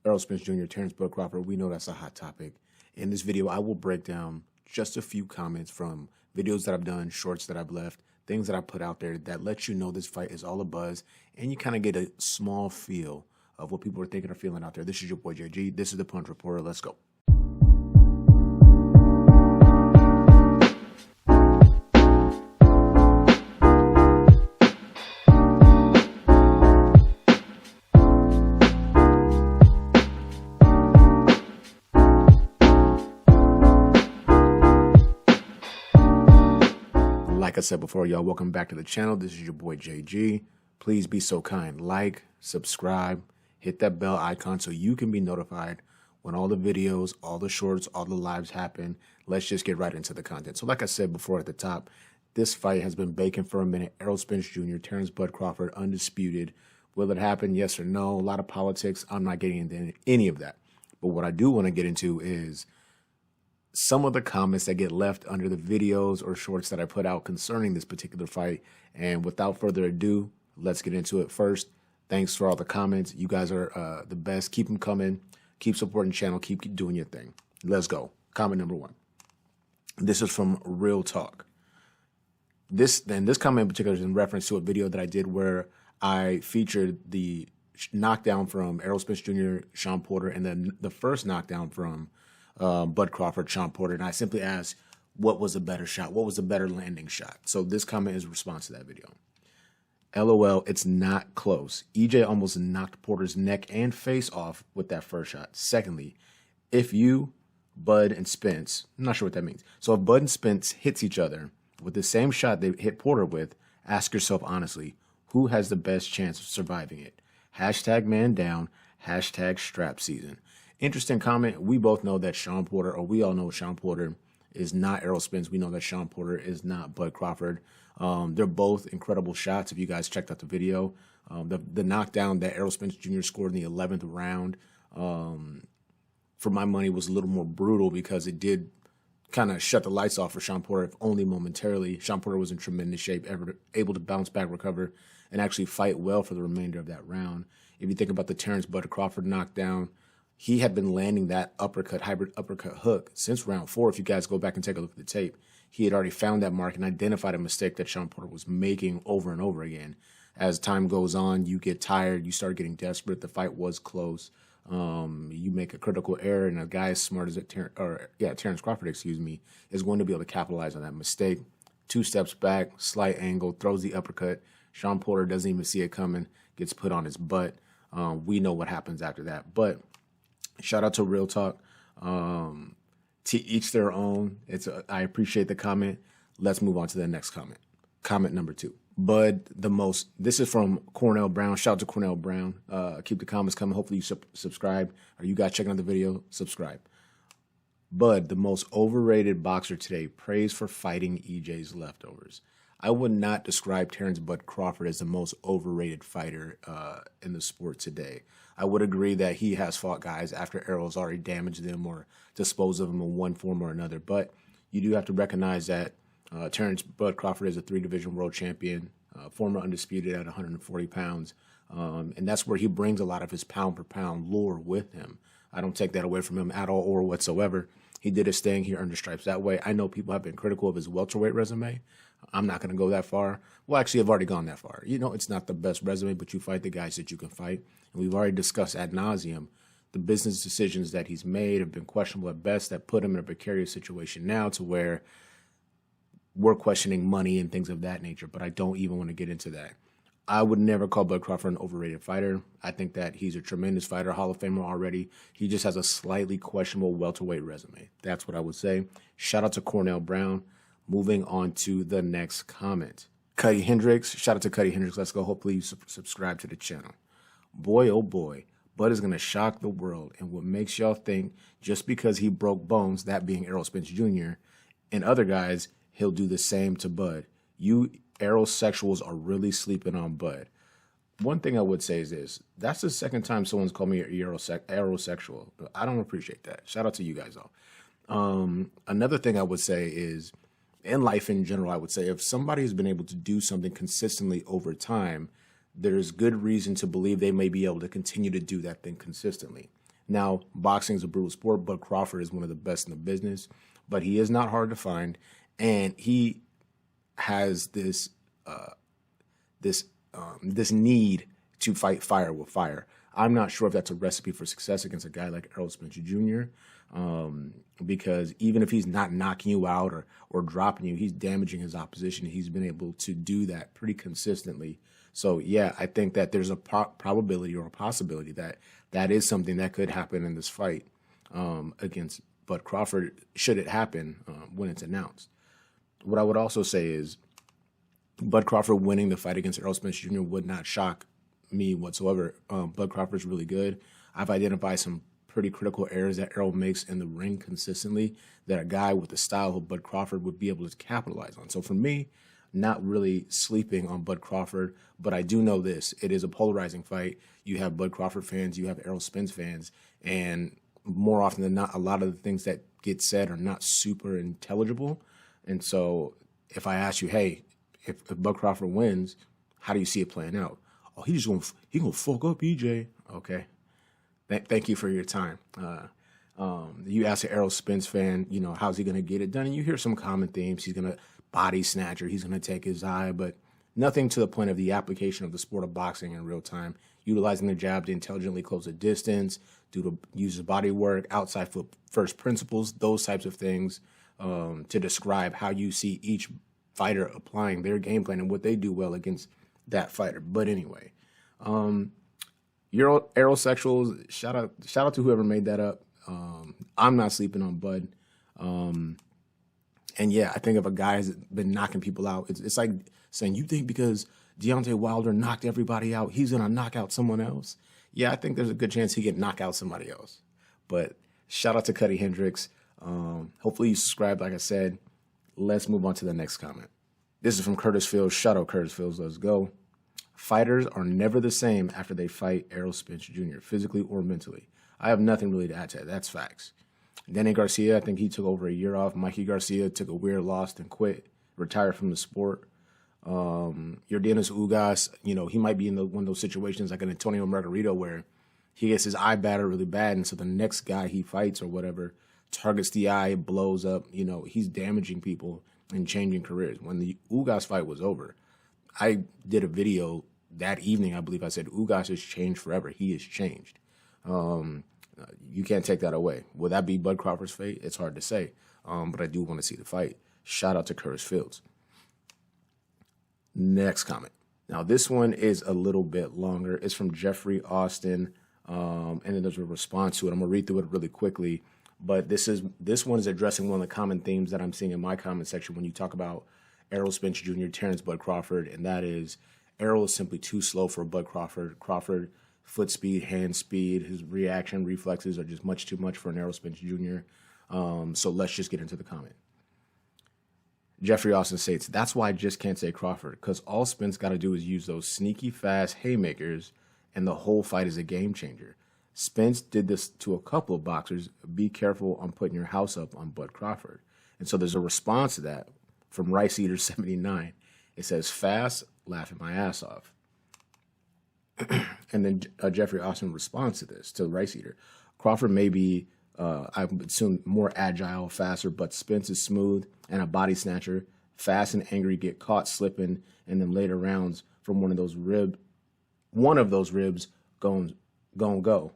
Errol Spence Jr., Terence Bud Crawford, we know that's a hot topic. In this video, I will break down just a few comments from videos that I've done, shorts that I've left, things that I put out there that let you know this fight is all a buzz, and you kind of get a small feel of what people are thinking or feeling out there. This is your boy JG. This is the Punch Reporter. Let's go. Like I said before, y'all, welcome back to the channel. This is your boy JG. Please be so kind. Like, subscribe, hit that bell icon so you can be notified when all the videos, all the shorts, all the lives happen. Let's just get right into the content. So like I said before at the top, this fight has been baking for a minute. Errol Spence Jr., Terence Bud Crawford, undisputed. Will it happen? Yes or no? A lot of politics. I'm not getting into any of that. But what I do want to get into is some of the comments that get left under the videos or shorts that I put out concerning this particular fight. And without further ado, let's get into it. First, thanks for all the comments. You guys are the best. Keep them coming. Keep supporting the channel. Keep doing your thing. Let's go. Comment number one. This is from Real Talk. This comment in particular is in reference to a video that I did where I featured the knockdown from Errol Spence Jr., Sean Porter, and then the first knockdown from Bud Crawford, Sean Porter, and I simply asked, what was a better shot? What was a better landing shot? So this comment is a response to that video. LOL, it's not close. EJ almost knocked Porter's neck and face off with that first shot. Secondly, if you, Bud, and Spence, I'm not sure what that means. So if Bud and Spence hits each other with the same shot they hit Porter with, ask yourself honestly, who has the best chance of surviving it? Hashtag man down, hashtag strap season. Interesting comment. We both know that Sean Porter, or we all know Sean Porter is not Errol Spence. We know that Sean Porter is not Bud Crawford. They're both incredible shots. If you guys checked out the video, the knockdown that Errol Spence Jr. scored in the 11th round, for my money, was a little more brutal because it did kind of shut the lights off for Sean Porter, if only momentarily. Sean Porter was in tremendous shape, able to bounce back, recover, and actually fight well for the remainder of that round. If you think about the Terence Bud Crawford knockdown, he had been landing that uppercut, hybrid uppercut hook since round 4. If you guys go back and take a look at the tape, he had already found that mark and identified a mistake that Sean Porter was making over and over again. As time goes on, you get tired, you start getting desperate. The fight was close. You make a critical error, and a guy as smart as Terence Crawford, is going to be able to capitalize on that mistake. 2 steps back, slight angle, throws the uppercut. Sean Porter doesn't even see it coming, gets put on his butt. We know what happens after that. But shout out to Real Talk. To each their own. I appreciate the comment. Let's move on to the next comment. Comment number 2. Bud, this is from Cornell Brown. Shout out to Cornell Brown. Keep the comments coming. Hopefully you subscribe. Or you guys checking out the video, subscribe. Bud, the most overrated boxer today, praised for fighting EJ's leftovers. I would not describe Terence Bud Crawford as the most overrated fighter in the sport today. I would agree that he has fought guys after Errol's already damaged them or disposed of them in one form or another. But you do have to recognize that Terence Bud Crawford is a 3-division world champion, former undisputed at 140 pounds. And that's where he brings a lot of his pound-for-pound lore with him. I don't take that away from him at all or whatsoever. He did his thing. He earned the stripes that way. I know people have been critical of his welterweight resume. I'm not going to go that far. Well, actually, I've already gone that far. You know, it's not the best resume, but you fight the guys that you can fight. And we've already discussed ad nauseum the business decisions that he's made have been questionable at best that put him in a precarious situation now to where we're questioning money and things of that nature. But I don't even want to get into that. I would never call Bud Crawford an overrated fighter. I think that he's a tremendous fighter, Hall of Famer already. He just has a slightly questionable welterweight resume. That's what I would say. Shout out to Cornell Brown. Moving on to the next comment. Cuddy Hendricks. Shout out to Cuddy Hendricks. Let's go. Hopefully you subscribe to the channel. Boy, oh boy, Bud is going to shock the world. And what makes y'all think just because he broke bones, that being Errol Spence Jr., and other guys, he'll do the same to Bud. You Aerosexuals are really sleeping on Bud. One thing I would say is this. That's the second time someone's called me aerosexual. I don't appreciate that. Shout out to you guys all. Another thing I would say is, in life in general, I would say if somebody has been able to do something consistently over time, there's good reason to believe they may be able to continue to do that thing consistently. Now, boxing is a brutal sport, but Crawford is one of the best in the business. But he is not hard to find, and he has this need to fight fire with fire. I'm not sure if that's a recipe for success against a guy like Errol Spence Jr. Because even if he's not knocking you out or dropping you, he's damaging his opposition. He's been able to do that pretty consistently. So, yeah, I think that there's a probability or a possibility that that is something that could happen in this fight against Bud Crawford, should it happen when it's announced. What I would also say is Bud Crawford winning the fight against Errol Spence Jr. would not shock me whatsoever. Bud Crawford's really good. I've identified some pretty critical errors that Errol makes in the ring consistently that a guy with the style of Bud Crawford would be able to capitalize on. So for me, not really sleeping on Bud Crawford, but I do know this. It is a polarizing fight. You have Bud Crawford fans, you have Errol Spence fans, and more often than not, a lot of the things that get said are not super intelligible. And so if I ask you, hey, if Bud Crawford wins, how do you see it playing out? Oh, he gonna fuck up EJ. Okay. Thank you for your time. You ask an Errol Spence fan, how's he gonna get it done? And you hear some common themes. He's gonna body snatcher. He's gonna take his eye, but nothing to the point of the application of the sport of boxing in real time. Utilizing the jab to intelligently close a distance, use his body work, outside foot first principles, those types of things to describe how you see each fighter applying their game plan and what they do well against that fighter. But anyway, Aerosexuals, shout out to whoever made that up. I'm not sleeping on Bud. And yeah, I think if a guy has been knocking people out, it's like saying, you think because Deontay Wilder knocked everybody out, he's going to knock out someone else? Yeah, I think there's a good chance he can knock out somebody else. But shout out to Cuddy Hendricks. Hopefully you subscribe, like I said. Let's move on to the next comment. This is from Curtis Fields. Shout out Curtis Fields. Let's go. Fighters are never the same after they fight Errol Spence Jr., physically or mentally. I have nothing really to add to that. That's facts. Danny Garcia, I think he took over a year off. Mikey Garcia took a weird loss and quit, retired from the sport. Yordenis Ugas, he might be in one of those situations like an Antonio Margarito where he gets his eye battered really bad, and so the next guy he fights or whatever targets the eye, it blows up. He's damaging people and changing careers. When the Ugas fight was over, I did a video that evening. I believe I said, Ugas has changed forever. He has changed. You can't take that away. Will that be Bud Crawford's fate? It's hard to say. But I do want to see the fight. Shout out to Curtis Fields. Next comment. Now, this one is a little bit longer. It's from Jeffrey Austin. And then there's a response to it. I'm going to read through it really quickly. But this one is addressing one of the common themes that I'm seeing in my comment section when you talk about Errol Spence Jr., Terence Bud Crawford, and that is Errol is simply too slow for Bud Crawford. Crawford, foot speed, hand speed, his reaction reflexes are just much too much for an Errol Spence Jr. So let's just get into the comment. Jeffrey Austin states, that's why I just can't say Crawford, because all Spence got to do is use those sneaky fast haymakers, and the whole fight is a game changer. Spence did this to a couple of boxers. Be careful on putting your house up on Bud Crawford. And so there's a response to that from Rice Eater 79. It says, fast, laughing my ass off. And then Jeffrey Austin responds to this, to Rice Eater. Crawford may be, I would assume, more agile, faster, but Spence is smooth and a body snatcher. Fast and angry, get caught slipping, and then later rounds from one of those ribs go.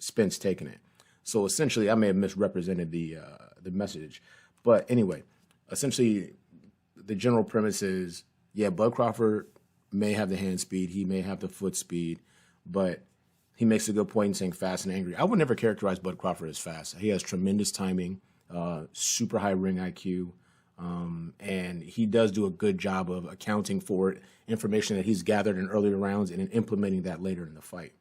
Spence taking it. So essentially, I may have misrepresented the message. But anyway, essentially, the general premise is, yeah, Bud Crawford may have the hand speed, he may have the foot speed, but he makes a good point in saying fast and angry. I would never characterize Bud Crawford as fast. He has tremendous timing, super high ring IQ, and he does do a good job of accounting for information that he's gathered in earlier rounds and implementing that later in the fight.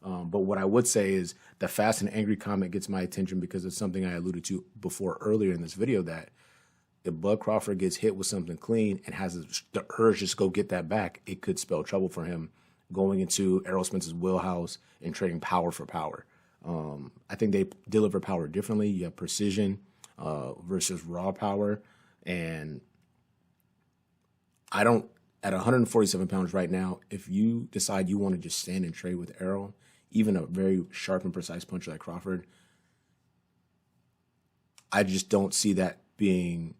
But what I would say is the fast and angry comment gets my attention because it's something I alluded to before earlier in this video, that if Bud Crawford gets hit with something clean and has the urge just go get that back, it could spell trouble for him going into Errol Spence's wheelhouse and trading power for power. I think they deliver power differently. You have precision versus raw power. And at 147 pounds right now, if you decide you want to just stand and trade with Errol, even a very sharp and precise puncher like Crawford, I just don't see that being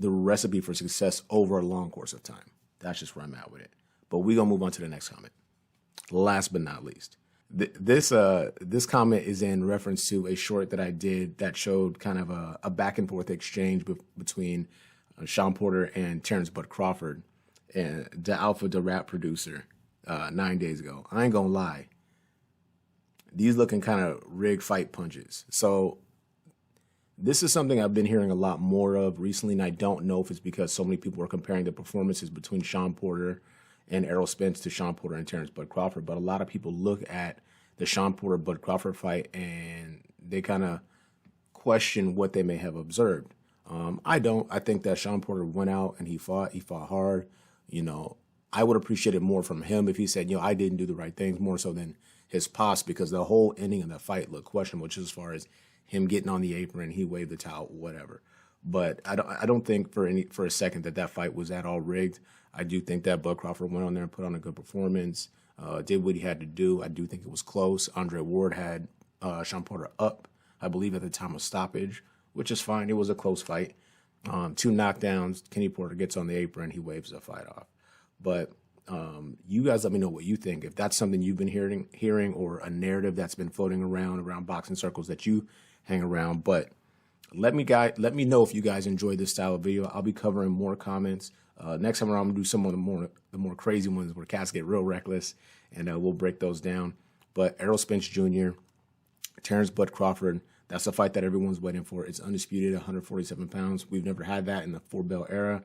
the recipe for success over a long course of time. That's just where I'm at with it. But we're going to move on to the next comment. Last but not least, this comment is in reference to a short that I did that showed kind of a back and forth exchange between Shawn Porter and Terence Bud Crawford, and the Alpha the Rap producer, 9 days ago. I ain't gonna lie, these looking kind of rigged fight punches. So this is something I've been hearing a lot more of recently, and I don't know if it's because so many people are comparing the performances between Shawn Porter and Errol Spence to Shawn Porter and Terence Bud Crawford. But a lot of people look at the Shawn Porter-Bud Crawford fight and they kind of question what they may have observed. I don't. I think that Shawn Porter went out and he fought hard. You know, I would appreciate it more from him if he said, I didn't do the right things, more so than his pops, because the whole ending of the fight looked questionable, just as far as him getting on the apron, he waved the towel, whatever. But I don't think for a second that fight was at all rigged. I do think that Bud Crawford went on there and put on a good performance, did what he had to do. I do think it was close. Andre Ward had Shawn Porter up, I believe, at the time of stoppage, which is fine. It was a close fight. 2 knockdowns. Kenny Porter gets on the apron. He waves the fight off. But you guys let me know what you think. If that's something you've been hearing or a narrative that's been floating around boxing circles that you hang around. But let me know if you guys enjoy this style of video. I'll be covering more comments. Next time around, I'm going to do some of the more crazy ones where cats get real reckless, and we'll break those down. But Errol Spence Jr., Terence Bud Crawford, that's a fight that everyone's waiting for. It's undisputed, 147 pounds. We've never had that in the 4-belt era.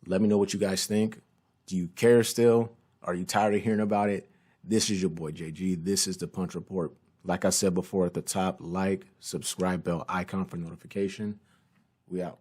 Let me know what you guys think. Do you care still? Are you tired of hearing about it? This is your boy JG. This is the Punch Report. Like I said before at the top, like, subscribe, bell icon for notification. We out.